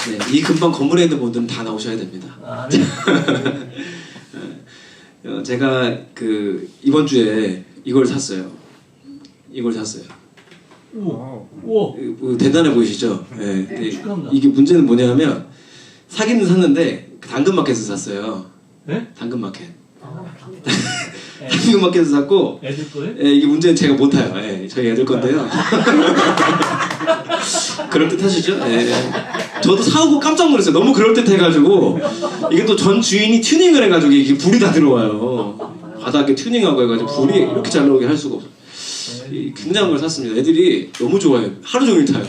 네, 이 근방 건물에 있는 분들은 다 나오셔야 됩니다. 아, 네. 제가 이번 주에 이걸 샀어요. 우와. 대단해 보이시죠? 네. 근데 축하합니다. 이게 문제는 뭐냐면 사기는 샀는데 당근마켓에서 샀어요. 네? 당근마켓. 네. 당근마켓에서 샀고. 애들 거예요? 예, 이게 문제는 제가 못 타요. 예, 저희 애들 건데요. 그럴듯하시죠? 예. 저도 사오고 깜짝 놀랐어요. 너무 그럴듯해가지고 이게 또 전 주인이 튜닝을 해가지고 이게 불이 다 들어와요. 바닥에 튜닝하고 해가지고 불이 이렇게 잘 나오게 할 수가 없어요. 굉장한 걸 샀습니다. 애들이 너무 좋아해요. 하루 종일 타요.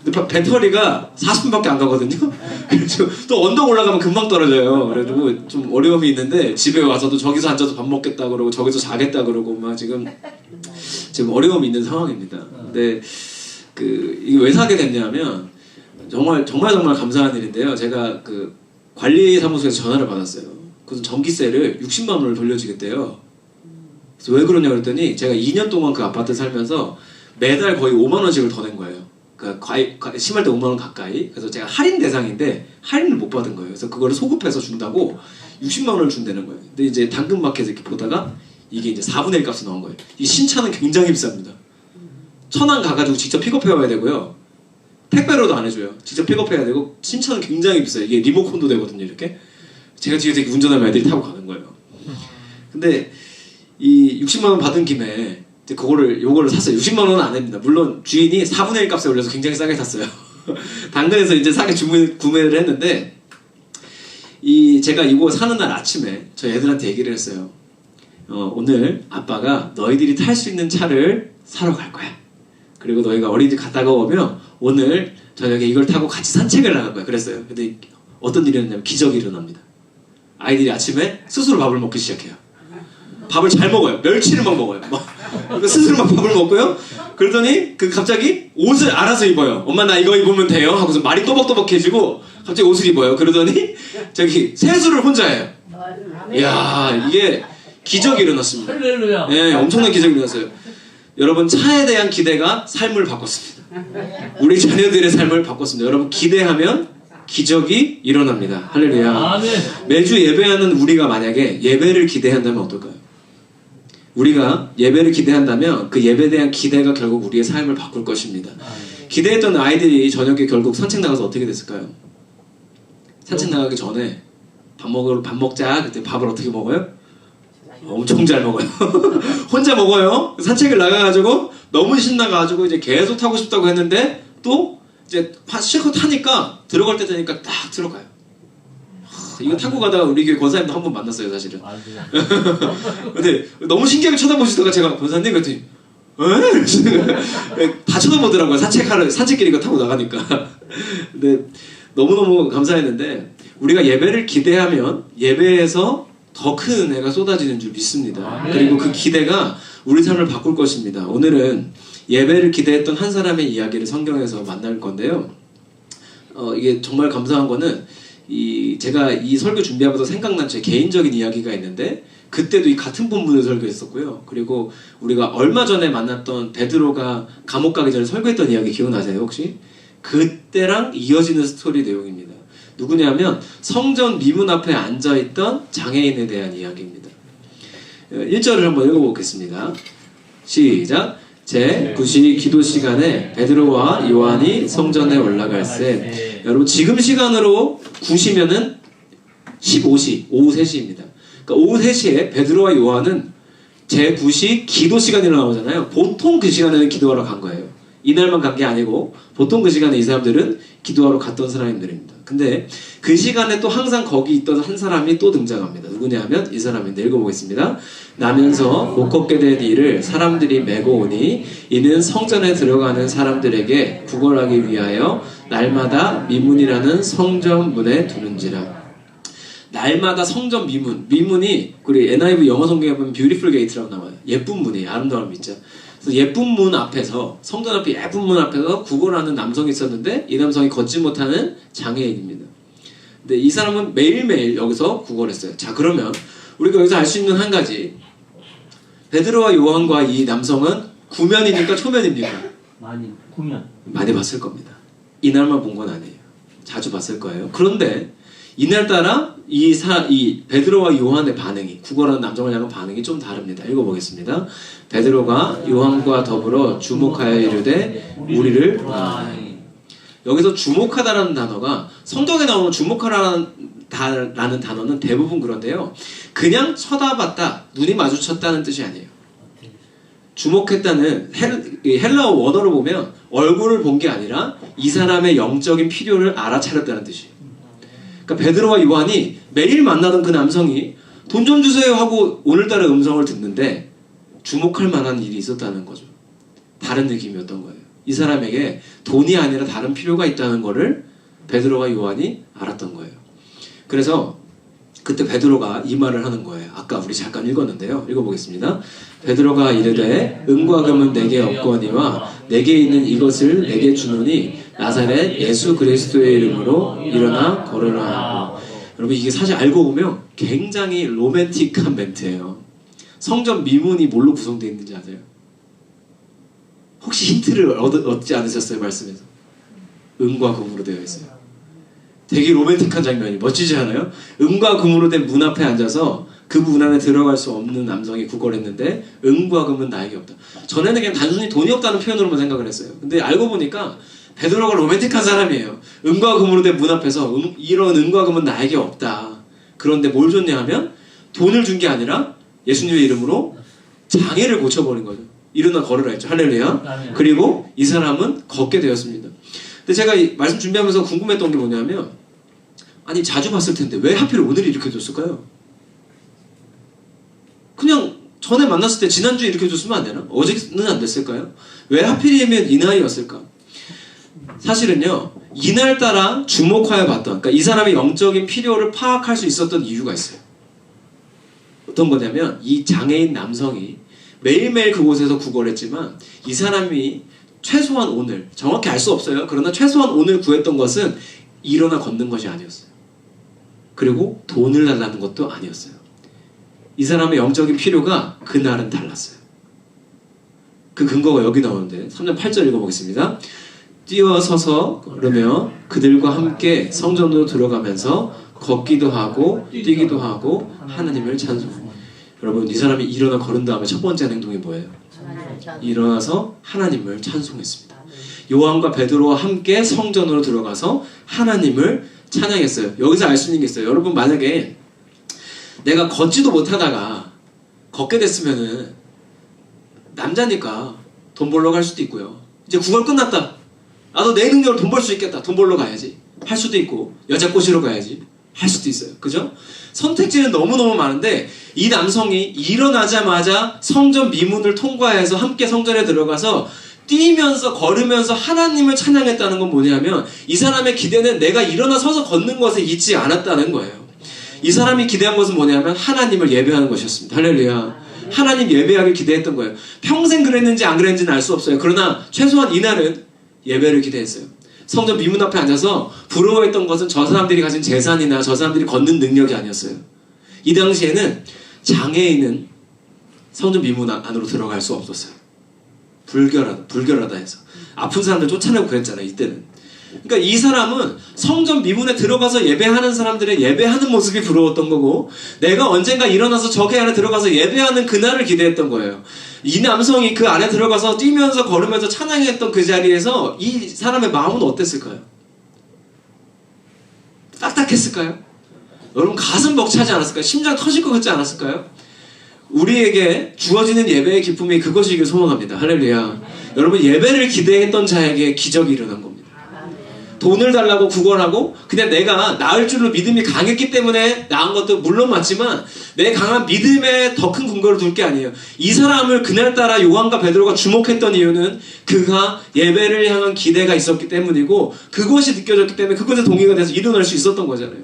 근데 배터리가 40분밖에 안 가거든요. 그래서 또 언덕 올라가면 금방 떨어져요. 그래가지고 좀 어려움이 있는데 집에 와서도 저기서 앉아서 밥 먹겠다 그러고 저기서 자겠다 그러고 막 지금 어려움이 있는 상황입니다. 근데 이게 왜 사게 됐냐면 정말 감사한 일인데요. 제가 관리사무소에서 전화를 받았어요. 그래서 전기세를 60만 원을 돌려주겠대요. 그래서 왜 그러냐 그랬더니 제가 2년 동안 그 아파트 살면서 매달 거의 5만 원씩을 더 낸 거예요. 그러니까 심할 때 5만 원 가까이. 그래서 제가 할인 대상인데 할인을 못 받은 거예요. 그래서 그거를 소급해서 준다고 60만 원을 준다는 거예요. 근데 이제 당근마켓에 이렇게 보다가 이게 이제 4분의 1 값이 나온 거예요. 이 신차는 굉장히 비쌉니다. 천안 가가지고 직접 픽업해 와야 되고요. 택배로도 안 해줘요. 직접 픽업해야 되고 신차는 굉장히 비싸요. 이게 리모컨도 되거든요. 이렇게 제가 뒤에서 이렇게 운전하면 애들이 타고 가는 거예요. 근데 이 60만 원 받은 김에 이제 요거를 샀어요. 60만 원은 안 됩니다. 물론 주인이 4분의 1 값에 올려서 굉장히 싸게 샀어요. 당근에서 이제 싸게 구매를 했는데 제가 이거 사는 날 아침에 저희 애들한테 얘기를 했어요. 오늘 아빠가 너희들이 탈 수 있는 차를 사러 갈 거야. 그리고 너희가 어린이집 갔다가 오면 오늘 저녁에 이걸 타고 같이 산책을 나갈 거야. 그랬어요. 근데 어떤 일이 일어나냐면 기적이 일어납니다. 아이들이 아침에 스스로 밥을 먹기 시작해요. 밥을 잘 먹어요. 멸치를 막 먹어요. 스스로 막 밥을 먹고요. 그러더니 갑자기 옷을 알아서 입어요. 엄마 나 이거 입으면 돼요? 하고서 말이 또박또박해지고 갑자기 옷을 입어요. 그러더니 세수를 혼자 해요. 이야, 이게 기적이 일어났습니다. 할렐루야. 네, 엄청난 기적이 일어났어요. 여러분, 차에 대한 기대가 삶을 바꿨습니다. 우리 자녀들의 삶을 바꿨습니다. 여러분, 기대하면 기적이 일어납니다. 할렐루야. 아멘. 매주 예배하는 우리가 만약에 예배를 기대한다면 어떨까요? 우리가 예배를 기대한다면 그 예배에 대한 기대가 결국 우리의 삶을 바꿀 것입니다. 기대했던 아이들이 저녁에 결국 산책 나가서 어떻게 됐을까요? 산책 나가기 전에 밥 먹자. 그때 밥을 어떻게 먹어요? 엄청 잘 먹어요. 혼자 먹어요. 산책을 나가가지고 너무 신나가지고 이제 계속 타고 싶다고 했는데 또 이제 실컷 타니까 들어갈 때 되니까 딱 들어가요. 이거 타고 가다가 우리 교회 권사님도 한 번 만났어요, 사실은. 근데 너무 신기하게 쳐다보시다가 제가 권사님 그랬더니 다 쳐다보더라고요. 산책길 이거 타고 나가니까. 근데 너무너무 감사했는데 우리가 예배를 기대하면 예배에서 더 큰 은혜가 쏟아지는 줄 믿습니다. 그리고 그 기대가 우리 삶을 바꿀 것입니다. 오늘은 예배를 기대했던 한 사람의 이야기를 성경에서 만날 건데요. 이게 정말 감사한 거는 제가 이 설교 준비하면서 생각난 제 개인적인 이야기가 있는데 그때도 이 같은 본문을 설교했었고요. 그리고 우리가 얼마 전에 만났던 베드로가 감옥 가기 전에 설교했던 이야기 기억나세요 혹시? 그때랑 이어지는 스토리 내용입니다. 누구냐면 성전 미문 앞에 앉아있던 장애인에 대한 이야기입니다. 1절을 한번 읽어보겠습니다. 시작! 제9시 기도 시간에 베드로와 요한이 성전에 올라갈새. 여러분 지금 시간으로 9시면은 15시, 오후 3시입니다. 그러니까 오후 3시에 베드로와 요한은 제9시 기도 시간이라고 나오잖아요. 보통 그 시간에는 기도하러 간 거예요. 이날만 간 게 아니고 보통 그 시간에 이 사람들은 기도하러 갔던 사람들입니다. 근데 그 시간에 또 항상 거기 있던 한 사람이 또 등장합니다. 누구냐 하면 이 사람인데 읽어보겠습니다. 나면서 못 걷게 된 이를 사람들이 메고 오니 이는 성전에 들어가는 사람들에게 구걸하기 위하여 날마다 미문이라는 성전 문에 두는지라. 날마다 성전 미문이 우리 NIV 영어 성경에 보면 beautiful gate라고 나와요. 예쁜 문이에요. 아름다운 문이죠. 그래서 예쁜 문 앞에서 성전 앞에 예쁜 문 앞에서 구걸하는 남성이 있었는데 이 남성이 걷지 못하는 장애인입니다. 근데 이 사람은 매일매일 여기서 구걸했어요. 자, 그러면 우리가 여기서 알 수 있는 한 가지, 베드로와 요한과 이 남성은 구면입니까 초면입니까? 구면. 많이 봤을 겁니다. 이날만 본 건 아니에요. 자주 봤을 거예요. 그런데 이날따라 이 베드로와 요한의 반응이, 구걸하는 남성을 향한 반응이 좀 다릅니다. 읽어보겠습니다. 베드로가 요한과 더불어 주목하여 이르되 우리를 보아하니. 여기서 주목하다라는 단어가, 성경에 나오는 주목하라는 단어는 대부분 그런데요, 그냥 쳐다봤다, 눈이 마주쳤다는 뜻이 아니에요. 주목했다는 헬라어 원어로 보면 얼굴을 본 게 아니라 이 사람의 영적인 필요를 알아차렸다는 뜻이에요. 그러니까 베드로와 요한이 매일 만나던 그 남성이 돈 좀 주세요 하고 오늘따라 음성을 듣는데 주목할 만한 일이 있었다는 거죠. 다른 느낌이었던 거예요. 이 사람에게 돈이 아니라 다른 필요가 있다는 거를 베드로와 요한이 알았던 거예요. 그래서 그때 베드로가 이 말을 하는 거예요. 아까 우리 잠깐 읽었는데요. 읽어보겠습니다. 베드로가 이르되 은과 금은 내게 없거니와 내게 있는 이것을 내게 주노니 나사렛 예수 그리스도의 이름으로 일어나 걸으라 하고. 여러분, 이게 사실 알고 보면 굉장히 로맨틱한 멘트예요. 성전 미문이 뭘로 구성되어 있는지 아세요? 혹시 힌트를 얻지 않으셨어요? 말씀에서 은과 금으로 되어 있어요. 되게 로맨틱한 장면이 멋지지 않아요? 은과 금으로 된 문 앞에 앉아서 그 문 안에 들어갈 수 없는 남성이 구걸했는데 은과 금은 나에게 없다. 전에는 그냥 단순히 돈이 없다는 표현으로만 생각을 했어요. 근데 알고 보니까 베드로가 로맨틱한 사람이에요. 은과 금으로 된 문 앞에서 이런 은과 금은 나에게 없다. 그런데 뭘 줬냐 하면 돈을 준 게 아니라 예수님의 이름으로 장애를 고쳐버린 거죠. 일어나 걸으라 했죠. 할렐루야. 그리고 이 사람은 걷게 되었습니다. 근데 제가 이 말씀 준비하면서 궁금했던 게 뭐냐면, 아니 자주 봤을 텐데 왜 하필 오늘 이렇게 줬을까요? 그냥 전에 만났을 때 지난주에 이렇게 줬으면 안 되나? 어제는 안 됐을까요? 왜 하필이면 이날이었을까? 사실은요, 이날따라 주목하여 봤던, 그러니까 이 사람의 영적인 필요를 파악할 수 있었던 이유가 있어요. 어떤 거냐면, 이 장애인 남성이 매일매일 그곳에서 구걸했지만 이 사람이 최소한 오늘, 정확히 알 수 없어요. 그러나 최소한 오늘 구했던 것은 일어나 걷는 것이 아니었어요. 그리고 돈을 달라는 것도 아니었어요. 이 사람의 영적인 필요가 그날은 달랐어요. 그 근거가 여기 나오는데 3장 8절 읽어보겠습니다. 뛰어서서 걸으며 그들과 함께 성전으로 들어가면서 걷기도 하고 뛰기도 하고 하나님을 찬송합니다. 여러분, 이 사람이 일어나 걸은 다음에 첫 번째 행동이 뭐예요? 일어나서 하나님을 찬송했습니다. 요한과 베드로와 함께 성전으로 들어가서 하나님을 찬양했어요. 여기서 알 수 있는 게 있어요. 여러분, 만약에 내가 걷지도 못하다가 걷게 됐으면은 남자니까 돈 벌러 갈 수도 있고요. 이제 구걸 끝났다. 나도 내 능력으로 돈 벌 수 있겠다. 돈 벌러 가야지. 할 수도 있고, 여자 꼬시러 가야지. 할 수도 있어요. 그죠? 선택지는 너무너무 많은데 이 남성이 일어나자마자 성전 미문을 통과해서 함께 성전에 들어가서 뛰면서 걸으면서 하나님을 찬양했다는 건 뭐냐면, 이 사람의 기대는 내가 일어나 서서 걷는 것에 있지 않았다는 거예요. 이 사람이 기대한 것은 뭐냐면 하나님을 예배하는 것이었습니다. 할렐루야. 하나님 예배하길 기대했던 거예요. 평생 그랬는지 안 그랬는지는 알 수 없어요. 그러나 최소한 이날은 예배를 기대했어요. 성전 미문 앞에 앉아서 부러워했던 것은 저 사람들이 가진 재산이나 저 사람들이 걷는 능력이 아니었어요. 이 당시에는 장애인은 성전 미문 안으로 들어갈 수 없었어요. 불결하다 해서 아픈 사람들 쫓아내고 그랬잖아요, 이때는. 그러니까 이 사람은 성전 미문에 들어가서 예배하는 사람들의 예배하는 모습이 부러웠던 거고, 내가 언젠가 일어나서 저기 안에 들어가서 예배하는 그날을 기대했던 거예요. 이 남성이 그 안에 들어가서 뛰면서 걸으면서 찬양했던 그 자리에서 이 사람의 마음은 어땠을까요? 딱딱했을까요? 여러분, 가슴 벅차지 않았을까요? 심장 터질 것 같지 않았을까요? 우리에게 주어지는 예배의 기쁨이 그것이길 소망합니다. 할렐루야. 여러분, 예배를 기대했던 자에게 기적이 일어난 겁니다. 돈을 달라고 구걸하고 그냥 내가 나을 줄로 믿음이 강했기 때문에 나은 것도 물론 맞지만, 내 강한 믿음에 더 큰 근거를 둘 게 아니에요. 이 사람을 그날따라 요한과 베드로가 주목했던 이유는 그가 예배를 향한 기대가 있었기 때문이고, 그것이 느껴졌기 때문에 그것에 동의가 돼서 일어날 수 있었던 거잖아요.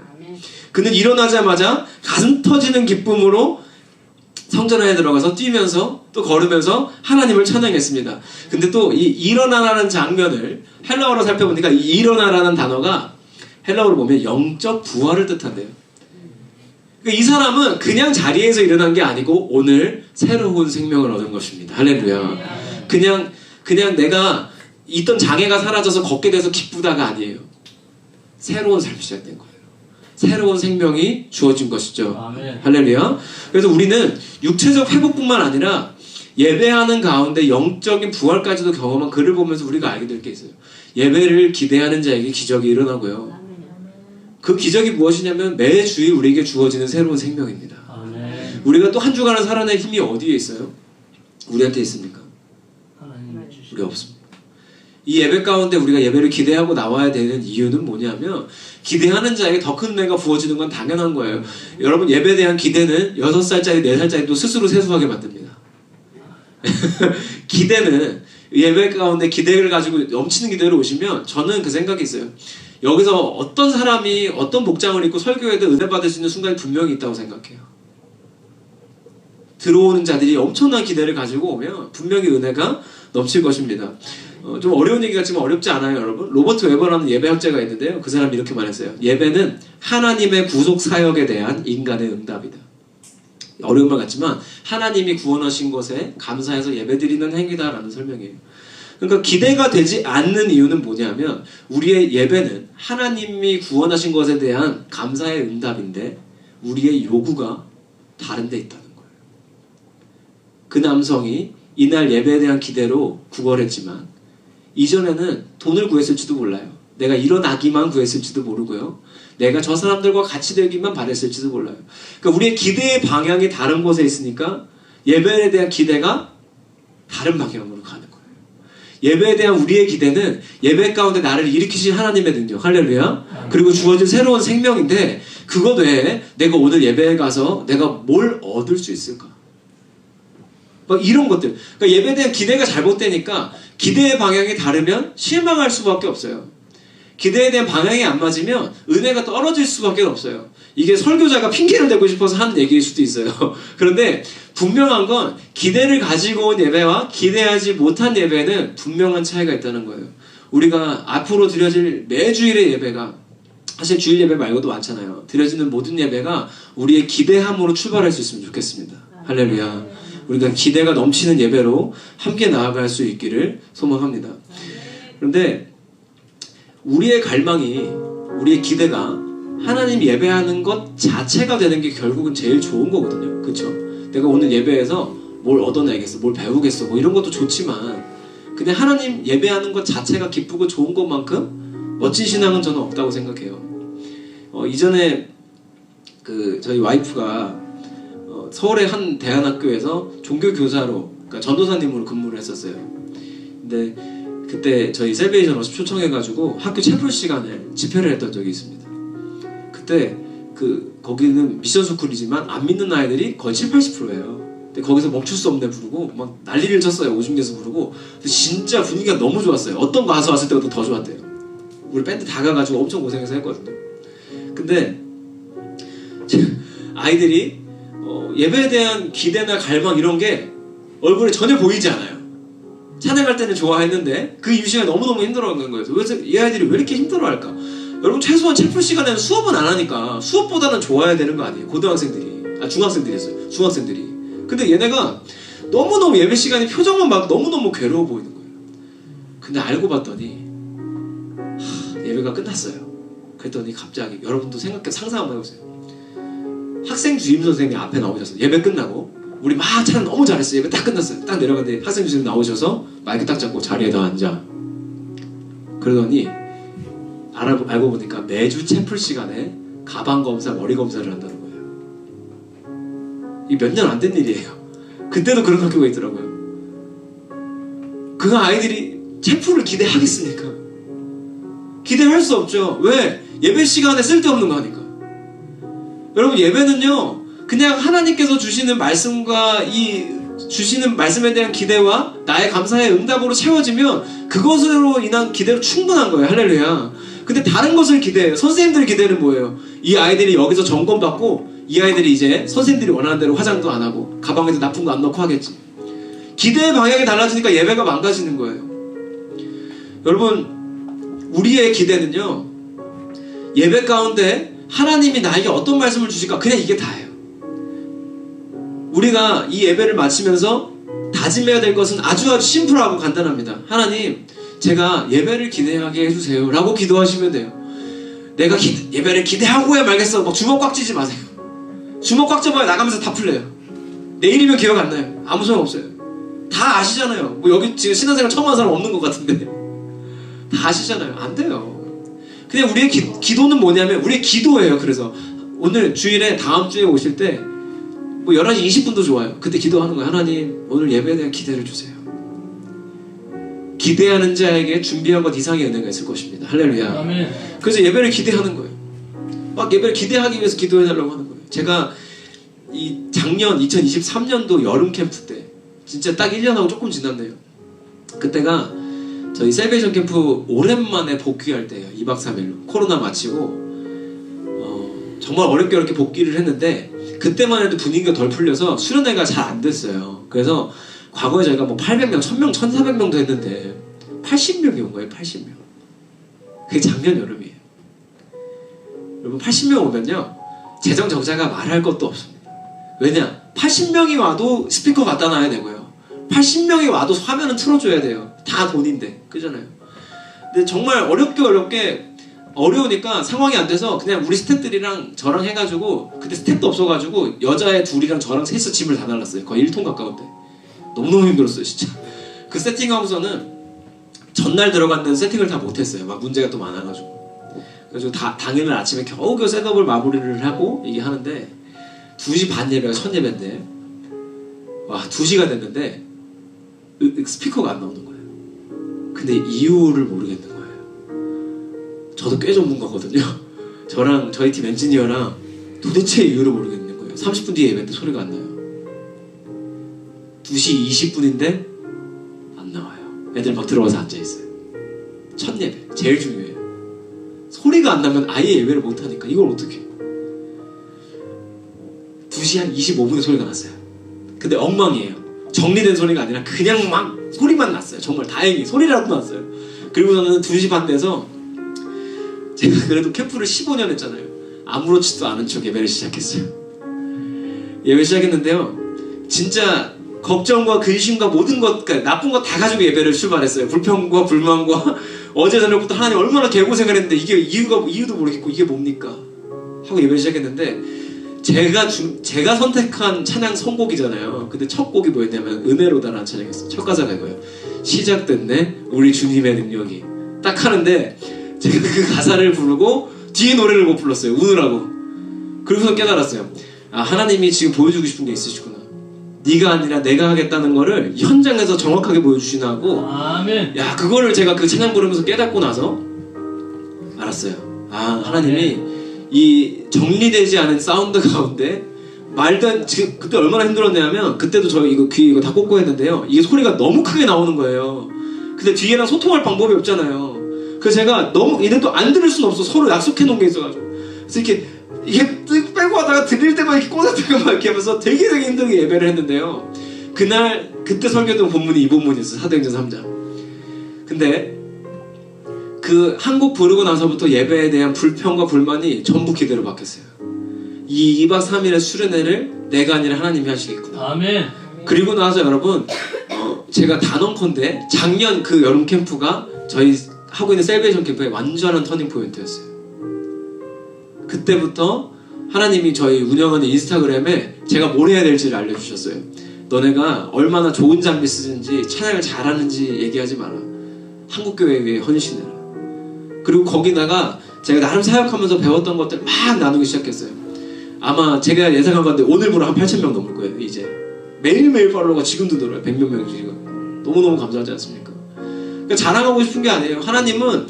그는 일어나자마자 가슴 터지는 기쁨으로 성전 안에 들어가서 뛰면서 또 걸으면서 하나님을 찬양했습니다. 근데 또 이 일어나라는 장면을 헬라어로 살펴보니까 이 일어나라는 단어가 헬라어로 보면 영적 부활을 뜻한대요. 그러니까 이 사람은 그냥 자리에서 일어난 게 아니고 오늘 새로운 생명을 얻은 것입니다. 할렐루야. 그냥 내가 있던 장애가 사라져서 걷게 돼서 기쁘다가 아니에요. 새로운 삶이 시작된 거예요. 새로운 생명이 주어진 것이죠. 아멘. 할렐루야. 그래서 우리는 육체적 회복뿐만 아니라 예배하는 가운데 영적인 부활까지도 경험한 그를 보면서 우리가 알게 될 게 있어요. 예배를 기대하는 자에게 기적이 일어나고요. 그 기적이 무엇이냐면 매주일 우리에게 주어지는 새로운 생명입니다. 아멘. 우리가 또 한 주간을 살아낼 힘이 어디에 있어요? 우리한테 있습니까? 하나님의 주신 우리 없습니다. 이 예배 가운데 우리가 예배를 기대하고 나와야 되는 이유는 뭐냐면 기대하는 자에게 더 큰 은혜가 부어지는 건 당연한 거예요. 여러분 예배에 대한 기대는 6살짜리, 4살짜리도 스스로 세수하게 만듭니다. 기대는 예배 가운데 기대를 가지고 넘치는 기대로 오시면 저는 그 생각이 있어요. 여기서 어떤 사람이 어떤 복장을 입고 설교에도 은혜 받을 수 있는 순간이 분명히 있다고 생각해요. 들어오는 자들이 엄청난 기대를 가지고 오면 분명히 은혜가 넘칠 것입니다. 좀 어려운 얘기 같지만 어렵지 않아요, 여러분. 로버트 웨버라는 예배학자가 있는데요. 그 사람이 이렇게 말했어요. 예배는 하나님의 구속 사역에 대한 인간의 응답이다. 어려운 말 같지만 하나님이 구원하신 것에 감사해서 예배드리는 행위다라는 설명이에요. 그러니까 기대가 되지 않는 이유는 뭐냐면 우리의 예배는 하나님이 구원하신 것에 대한 감사의 응답인데 우리의 요구가 다른 데 있다는 거예요. 그 남성이 이날 예배에 대한 기대로 구걸했지만 이전에는 돈을 구했을지도 몰라요. 내가 일어나기만 구했을지도 모르고요. 내가 저 사람들과 같이 되기만 바랬을지도 몰라요. 그러니까 우리의 기대의 방향이 다른 곳에 있으니까 예배에 대한 기대가 다른 방향으로 가는 거예요. 예배에 대한 우리의 기대는 예배 가운데 나를 일으키신 하나님의 능력, 할렐루야. 그리고 주어진 새로운 생명인데 그것 외에 내가 오늘 예배에 가서 내가 뭘 얻을 수 있을까? 막 이런 것들. 그러니까 예배에 대한 기대가 잘못되니까 기대의 방향이 다르면 실망할 수밖에 없어요. 기대에 대한 방향이 안 맞으면 은혜가 떨어질 수밖에 없어요. 이게 설교자가 핑계를 대고 싶어서 하는 얘기일 수도 있어요. 그런데 분명한 건 기대를 가지고 온 예배와 기대하지 못한 예배는 분명한 차이가 있다는 거예요. 우리가 앞으로 드려질 매주일의 예배가 사실 주일 예배 말고도 많잖아요. 드려지는 모든 예배가 우리의 기대함으로 출발할 수 있으면 좋겠습니다. 할렐루야. 우리가 기대가 넘치는 예배로 함께 나아갈 수 있기를 소망합니다. 그런데 우리의 갈망이, 우리의 기대가 하나님 예배하는 것 자체가 되는 게 결국은 제일 좋은 거거든요. 그렇죠? 내가 오늘 예배에서 뭘 얻어내겠어, 뭘 배우겠어, 뭐 이런 것도 좋지만 근데 하나님 예배하는 것 자체가 기쁘고 좋은 것만큼 멋진 신앙은 저는 없다고 생각해요. 이전에 저희 와이프가 서울의 한 대안학교에서 종교교사로, 그러니까 전도사님으로 근무를 했었어요. 근데 그때 저희 셀베이션 워십 초청해가지고 학교 채플 시간에 집회를 했던 적이 있습니다. 그때 거기는 미션 스쿨이지만 안 믿는 아이들이 거의 70-80%예요. 근데 거기서 멈출 수 없네 부르고 막 난리를 쳤어요. 오줌 내서 부르고. 근데 진짜 분위기가 너무 좋았어요. 어떤 가수 왔을 때보다 더 좋았대요. 우리 밴드 다 가가지고 엄청 고생해서 했거든요. 근데 아이들이 예배에 대한 기대나 갈망 이런 게 얼굴에 전혀 보이지 않아요. 찬양할 때는 좋아했는데 그 임시가 너무너무 힘들어하는 거예요. 그래서 이 아이들이 왜 이렇게 힘들어할까? 여러분 최소한 채플 시간에는 수업은 안 하니까 수업보다는 좋아야 되는 거 아니에요? 중학생들이었어요. 중학생들이. 근데 얘네가 너무너무 예배 시간에 표정만 막 너무너무 괴로워 보이는 거예요. 근데 알고 봤더니 예배가 끝났어요. 그랬더니 갑자기 여러분도 상상 한번 해보세요. 학생 주임 선생님이 앞에 나오셔서 예배 끝나고 우리 막 찬양 너무 잘했어요. 예배 딱 끝났어요. 딱 내려갔는데 학생 주임 나오셔서 마이크 딱 잡고 자리에다 앉아. 그러더니 알고 보니까 매주 채플 시간에 가방 검사, 머리 검사를 한다는 거예요. 이게 몇 년 안 된 일이에요. 그때도 그런 학교가 있더라고요. 그 아이들이 채플을 기대하겠습니까? 기대할 수 없죠. 왜? 예배 시간에 쓸데없는 거 하니까. 여러분 예배는요 그냥 하나님께서 주시는 말씀과 주시는 말씀에 대한 기대와 나의 감사의 응답으로 채워지면 그것으로 인한 기대로 충분한 거예요. 할렐루야. 근데 다른 것을 기대해요. 선생님들의 기대는 뭐예요? 이 아이들이 여기서 점검받고 이 아이들이 이제 선생님들이 원하는 대로 화장도 안 하고 가방에도 나쁜 거 안 넣고 하겠지. 기대의 방향이 달라지니까 예배가 망가지는 거예요. 여러분 우리의 기대는요 예배 가운데 하나님이 나에게 어떤 말씀을 주실까 그냥 이게 다예요. 우리가 이 예배를 마치면서 다짐해야 될 것은 아주 심플하고 간단합니다. 하나님 제가 예배를 기대하게 해주세요 라고 기도하시면 돼요. 내가 예배를 기대하고야 말겠어. 막 주먹 꽉 쥐지 마세요. 주먹 꽉 잡아야 나가면서 다 풀려요. 내일이면 기억 안 나요. 아무 소용 없어요. 다 아시잖아요. 뭐 여기 지금 신앙생활 처음 한 사람 없는 것 같은데 다 아시잖아요. 안 돼요. 그냥 우리의 기도는 뭐냐면 우리의 기도예요. 그래서 오늘 주일에 다음 주에 오실 때 뭐 11시 20분도 좋아요. 그때 기도하는 거예요. 하나님 오늘 예배에 대한 기대를 주세요. 기대하는 자에게 준비한 것 이상의 은혜가 있을 것입니다. 할렐루야. 아멘. 그래서 예배를 기대하는 거예요. 막 예배를 기대하기 위해서 기도해달라고 하는 거예요. 제가 이 작년 2023년도 여름 캠프 때 진짜 딱 1년하고 조금 지났네요. 그때가 저희 셀베이션 캠프 오랜만에 복귀할 때예요. 2박 3일로 코로나 마치고 정말 어렵게 복귀를 했는데 그때만 해도 분위기가 덜 풀려서 수련회가 잘 안 됐어요. 그래서 과거에 저희가 뭐 800명, 1000명, 1400명도 했는데 80명이 온 거예요. 80명. 그게 작년 여름이에요. 여러분 80명 오면요 재정 적자가 말할 것도 없습니다. 왜냐? 80명이 와도 스피커 갖다 놔야 되고요. 80명이 와도 화면은 틀어줘야 돼요. 다 돈인데. 그잖아요. 근데 정말 어려우니까 상황이 안 돼서 그냥 우리 스태프들이랑 저랑 해가지고 그때 스태프도 없어가지고 여자애 둘이랑 저랑 셋이서 짐을 다 날랐어요. 거의 1톤 가까운데. 너무너무 힘들었어요 진짜. 그 세팅하고서는 전날 들어갔는데 세팅을 다 못했어요. 막 문제가 또 많아가지고. 그래서 당일날 아침에 겨우겨우 셋업을 마무리를 하고 이게 하는데 2시 반 예배가 첫 예배인데 와 2시가 됐는데 스피커가 안 나오는 거예요. 근데 이유를 모르겠는 거예요. 저도 꽤 전문가거든요. 저랑 저희 팀 엔지니어랑 도대체 이유를 모르겠는 거예요. 30분 뒤에 예배인데 소리가 안 나요. 2시 20분인데 안 나와요. 애들 막 들어와서 앉아있어요. 첫 예배 제일 중요해요. 소리가 안 나면 아예 예배를 못하니까 이걸 어떻게 2시 한 25분에 소리가 났어요. 근데 엉망이에요. 정리된 소리가 아니라 그냥 막 소리만 났어요. 정말 다행히 소리라도 났어요. 그리고 저는 2시 반 돼서 제가 그래도 캠프를 15년 했잖아요. 아무렇지도 않은 척 예배를 시작했어요. 예배 시작했는데요 진짜 걱정과 근심과 모든 것, 그러니까 나쁜 것 다 가지고 예배를 출발했어요. 불평과 불만과 어제 저녁부터 하나님 얼마나 개고생을 했는데 이게 이유도 모르겠고 이게 뭡니까? 하고 예배를 시작했는데 제가 선택한 찬양 선곡이잖아요. 근데 첫 곡이 뭐였냐면 은혜로다라는 찬양이었어요. 첫 가사가 이거예요. 시작됐네 우리 주님의 능력이. 딱 하는데 제가 그 가사를 부르고 뒤에 노래를 못 불렀어요. 우느라고. 그러고서 깨달았어요. 아 하나님이 지금 보여주고 싶은 게 있으시구나. 네가 아니라 내가 하겠다는 거를 현장에서 정확하게 보여주시나 하고 아멘. 야 그거를 제가 그 찬양 부르면서 깨닫고 나서 알았어요. 아 하나님이 이 정리되지 않은 사운드 가운데 말든 지금 그때 얼마나 힘들었냐면 그때도 저 귀 이거 다 꽂고 했는데요 이게 소리가 너무 크게 나오는 거예요. 근데 뒤에랑 소통할 방법이 없잖아요. 그래서 제가 너무 얘네도 안 들을 수는 없어. 서로 약속해 놓은 게 있어가지고 그래서 이게 빼고 하다가 들릴 때만 이렇게 꽂았다가 막 이렇게 하면서 되게 힘들게 예배를 했는데요 그때 설교했던 본문이 이 본문이었어요. 사도행전 3장. 근데 그 한 곡 부르고 나서부터 예배에 대한 불평과 불만이 전부 기대로 바뀌었어요. 이 2박 3일의 수련회를 내가 아니라 하나님이 하시겠구나. 아멘. 그리고 나서 여러분 제가 단언컨대 작년 그 여름 캠프가 저희 하고 있는 셀베이션 캠프의 완전한 터닝 포인트였어요. 그때부터 하나님이 저희 운영하는 인스타그램에 제가 뭘 해야 될지를 알려주셨어요. 너네가 얼마나 좋은 장비 쓰는지 찬양을 잘하는지 얘기하지 마라. 한국교회에 위해 헌신해라. 그리고 거기다가 제가 나름 사역하면서 배웠던 것들 막 나누기 시작했어요. 아마 제가 예상한 건데 오늘부로 한 8,000명 넘을 거예요. 이제 매일매일 팔로워가 지금도 늘어요. 100몇 명이 지금. 너무너무 감사하지 않습니까? 그러니까 자랑하고 싶은 게 아니에요. 하나님은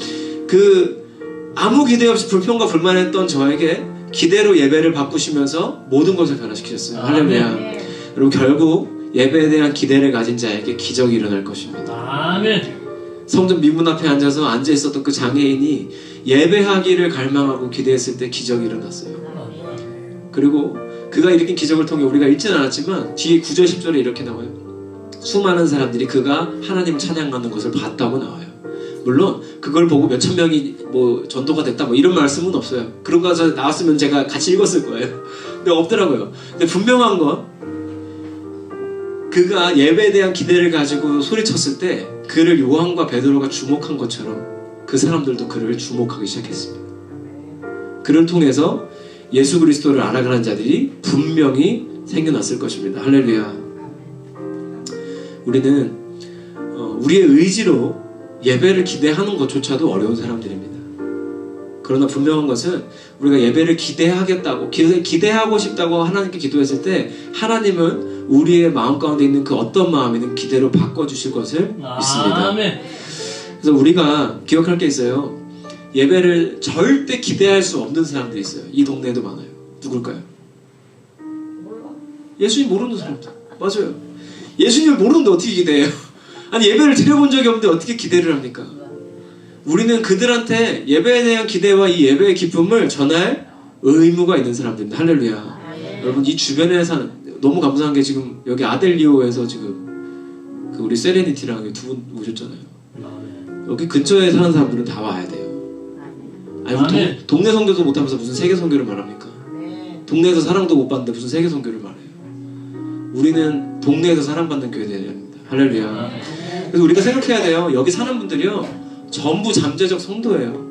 아무 기대 없이 불평과 불만했던 저에게 기대로 예배를 바꾸시면서 모든 것을 변화시키셨어요. 할렐루야. 여러분 결국 예배에 대한 기대를 가진 자에게 기적이 일어날 것입니다. 아멘. 성전 민문 앞에 앉아 있었던 그 장애인이 예배하기를 갈망하고 기대했을 때 기적이 일어났어요. 그리고 그가 일으킨 기적을 통해 우리가 읽지는 않았지만 뒤에 9절 10절에 이렇게 나와요. 수많은 사람들이 그가 하나님을 찬양하는 것을 봤다고 나와요. 물론 그걸 보고 몇천 명이 뭐 전도가 됐다 뭐 이런 말씀은 없어요. 그런 거 나왔으면 제가 같이 읽었을 거예요. 근데 없더라고요. 근데 분명한 건 그가 예배에 대한 기대를 가지고 소리쳤을 때 그를 요한과 베드로가 주목한 것처럼 그 사람들도 그를 주목하기 시작했습니다. 그를 통해서 예수 그리스도를 알아가는 자들이 분명히 생겨났을 것입니다. 할렐루야. 우리는 우리의 의지로 예배를 기대하는 것조차도 어려운 사람들입니다. 그러나 분명한 것은 우리가 예배를 기대하겠다고 기대하고 싶다고 하나님께 기도했을 때 하나님은 우리의 마음 가운데 있는 그 어떤 마음이든 기대로 바꿔주실 것을 믿습니다. 아멘. 그래서 우리가 기억할 게 있어요. 예배를 절대 기대할 수 없는 사람들이 있어요. 이 동네에도 많아요. 누굴까요? 예수님 모르는 사람들. 맞아요. 예수님을 모르는데 어떻게 기대해요? 아니 예배를 드려본 적이 없는데 어떻게 기대를 합니까? 우리는 그들한테 예배에 대한 기대와 이 예배의 기쁨을 전할 의무가 있는 사람들입니다. 할렐루야. 여러분 이 주변에 사는 너무 감사한 게 지금 여기 아델리오에서 지금 그 우리 세레니티랑 두 분 오셨잖아요. 여기 근처에 사는 사람들은 다 와야 돼요. 아니 동네 선교도 못하면서 무슨 세계 선교를 말합니까? 동네에서 사랑도 못 받는데 무슨 세계 선교를 말해요? 우리는 동네에서 사랑받는 교회 되어야 됩니다. 할렐루야. 그래서 우리가 생각해야 돼요. 여기 사는 분들이요 전부 잠재적 성도예요.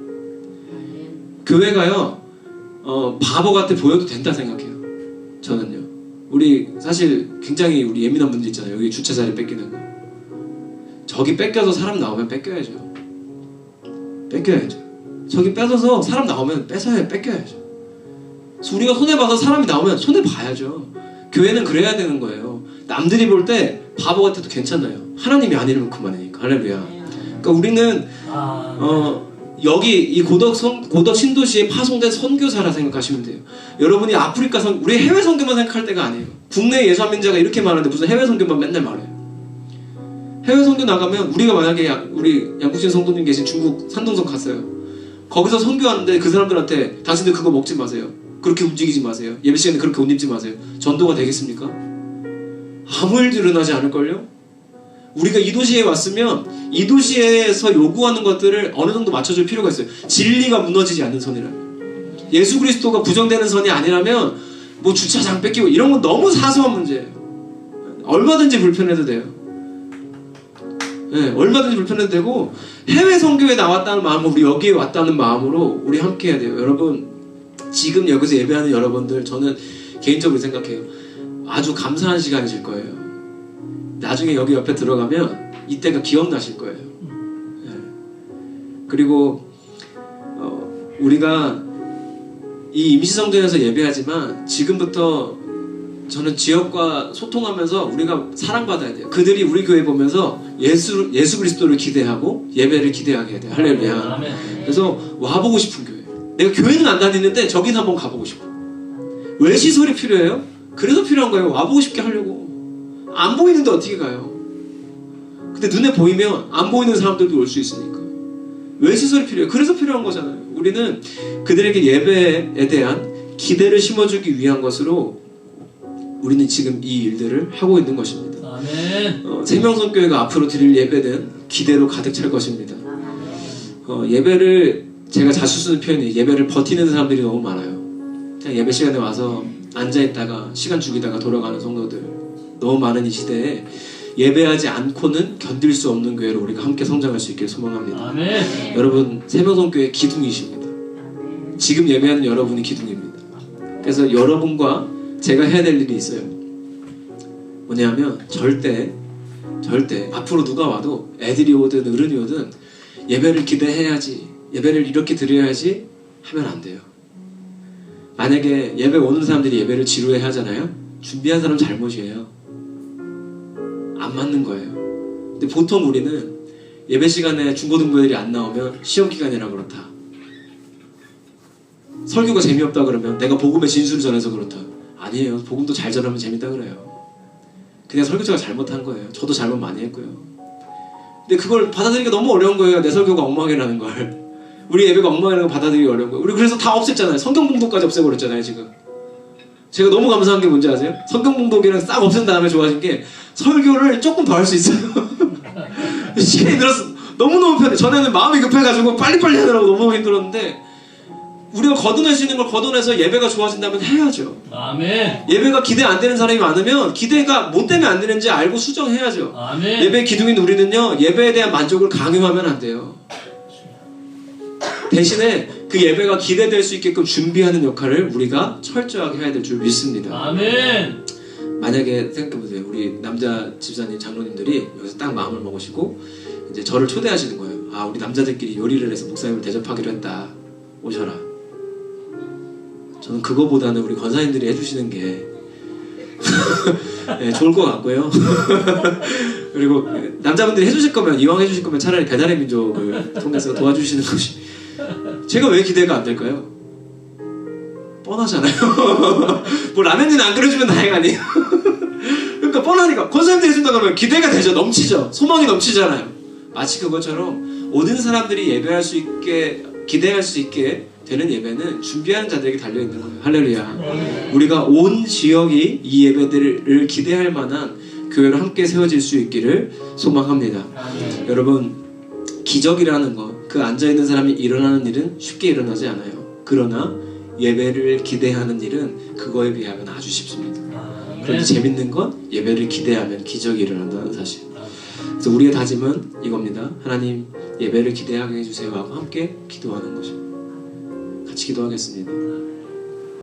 교회가요 바보 같아 보여도 된다 생각해요. 저는요. 우리 사실 굉장히 우리 예민한 분들 있잖아요. 여기 주차 자리 뺏기는 거. 저기 뺏겨서 사람 나오면 뺏겨야죠. 뺏겨야죠. 저기 뺏어서 사람 나오면 뺏겨야죠. 그래서 우리가 손해봐서 사람이 나오면 손해봐야죠. 교회는 그래야 되는 거예요. 남들이 볼 때 바보 같아도 괜찮아요. 하나님이 아니면 그만이니까. 할렐루야. 그러니까 우리는 여기 이 고덕 신도시에 파송된 선교사라 생각하시면 돼요. 여러분이 아프리카 우리 해외 선교만 생각할 때가 아니에요. 국내 예수민자가 이렇게 많은데 무슨 해외 선교만 맨날 말해요. 해외 선교 나가면 우리가 만약에 우리 양국진 성도님 계신 중국 산둥성 갔어요. 거기서 선교하는데 그 사람들한테 당신들 그거 먹지 마세요. 그렇게 움직이지 마세요. 예배 시간에 그렇게 옷 입지 마세요. 전도가 되겠습니까? 아무 일도 일어나지 않을걸요? 우리가 이 도시에 왔으면 이 도시에서 요구하는 것들을 어느 정도 맞춰줄 필요가 있어요. 진리가 무너지지 않는 선이라면, 예수 그리스도가 부정되는 선이 아니라면 뭐 주차장 뺏기고 이런 건 너무 사소한 문제예요. 얼마든지 불편해도 돼요. 네, 얼마든지 불편해도 되고 해외 선교에 나왔다는 마음으로 우리 여기에 왔다는 마음으로 우리 함께 해야 돼요. 여러분 지금 여기서 예배하는 여러분들 저는 개인적으로 생각해요. 아주 감사한 시간이실 거예요. 나중에 여기 옆에 들어가면 이때가 기억나실 거예요. 네. 그리고 우리가 이 임시성전에서 예배하지만 지금부터 저는 지역과 소통하면서 우리가 사랑받아야 돼요. 그들이 우리 교회 보면서 예수 그리스도를 기대하고 예배를 기대하게 해야 돼요. 할렐루야. 그래서 와보고 싶은 교회. 내가 교회는 안 다니는데 저긴 한번 가보고 싶어. 왜 시설이 필요해요? 그래서 필요한 거예요. 와보고 싶게 하려고. 안 보이는데 어떻게 가요? 근데 눈에 보이면 안 보이는 사람들도 올 수 있으니까. 왜 시설이 필요해요? 그래서 필요한 거잖아요. 우리는 그들에게 예배에 대한 기대를 심어주기 위한 것으로 우리는 지금 이 일들을 하고 있는 것입니다. 아멘. 생명선교회가 앞으로 드릴 예배는 기대로 가득 찰 것입니다. 예배를 제가 자주 쓰는 표현이 예배를 버티는 사람들이 너무 많아요. 그냥 예배 시간에 와서 앉아있다가 시간 죽이다가 돌아가는 성도들 너무 많은 이 시대에 예배하지 않고는 견딜 수 없는 교회로 우리가 함께 성장할 수 있길 소망합니다. 아멘. 여러분 생명선교회 기둥이십니다. 지금 예배하는 여러분이 기둥입니다. 그래서 여러분과 제가 해야 될 일이 있어요. 뭐냐면 절대 앞으로 누가 와도 애들이 오든 어른이 오든 예배를 기대해야지, 예배를 이렇게 드려야지 하면 안 돼요. 만약에 예배 오는 사람들이 예배를 지루해 하잖아요. 준비한 사람 잘못이에요. 안 맞는 거예요. 근데 보통 우리는 예배 시간에 중고등부들이 안 나오면 시험 기간이라 그렇다. 설교가 재미없다 그러면 내가 복음의 진술을 전해서 그렇다. 아니에요. 복음도 잘 전하면 재밌다 그래요. 그냥 설교자가 잘못한 거예요. 저도 잘못 많이 했고요. 근데 그걸 받아들이기가 너무 어려운 거예요. 내 설교가 엉망이라는 걸. 우리 예배가 엉망이라는 걸 받아들이기 어려운 거예요. 우리 그래서 다 없앴잖아요. 성경봉독까지 없애버렸잖아요 지금. 제가 너무 감사한 게 뭔지 아세요? 성경봉독이랑 싹 없앤 다음에 좋아진 게 설교를 조금 더 할 수 있어요. 시간이 늘었어. 너무너무 편해. 전에는 마음이 급해가지고 빨리빨리 하느라고 너무 힘들었는데 우리가 걷어낼 수 있는 걸 걷어내서 예배가 좋아진다면 해야죠. 아멘. 예배가 기대 안 되는 사람이 많으면 기대가 뭐 때문에 안 되는지 알고 수정해야죠. 아멘. 예배 기둥인 우리는요 예배에 대한 만족을 강요하면 안 돼요. 대신에 그 예배가 기대될 수 있게끔 준비하는 역할을 우리가 철저하게 해야 될 줄 믿습니다. 아멘. 만약에 생각해보세요. 우리 남자 집사님, 장로님들이 여기서 딱 마음을 먹으시고 이제 저를 초대하시는 거예요. 아, 우리 남자들끼리 요리를 해서 목사님을 대접하기로 했다. 오셔라. 저는 그거보다는 우리 권사님들이 해주시는 게 네, 좋을 것 같고요. 그리고 남자분들이 해주실 거면, 이왕 해주실 거면 차라리 배달의 민족을 통해서 도와주시는 것이, 제가 왜 기대가 안 될까요? 뻔하잖아요. 뭐 라면이나 안 끓여주면 다행 아니에요. 그러니까 뻔하니까 권사님들이 해준다 그러면 기대가 되죠. 넘치죠. 소망이 넘치잖아요. 마치 그것처럼 모든 사람들이 예배할 수 있게, 기대할 수 있게 되는 예배는 준비하는 자들에게 달려있는 거예요. 할렐루야. 우리가 온 지역이 이 예배들을 기대할 만한 교회로 함께 세워질 수 있기를 소망합니다. 여러분, 기적이라는 것, 그 앉아있는 사람이 일어나는 일은 쉽게 일어나지 않아요. 그러나 예배를 기대하는 일은 그거에 비하면 아주 쉽습니다. 그런데 재밌는 건 예배를 기대하면 기적이 일어난다는 사실. 그래서 우리의 다짐은 이겁니다. 하나님, 예배를 기대하게 해주세요 하고 함께 기도하는 것입니다. 같이 기도하겠습니다.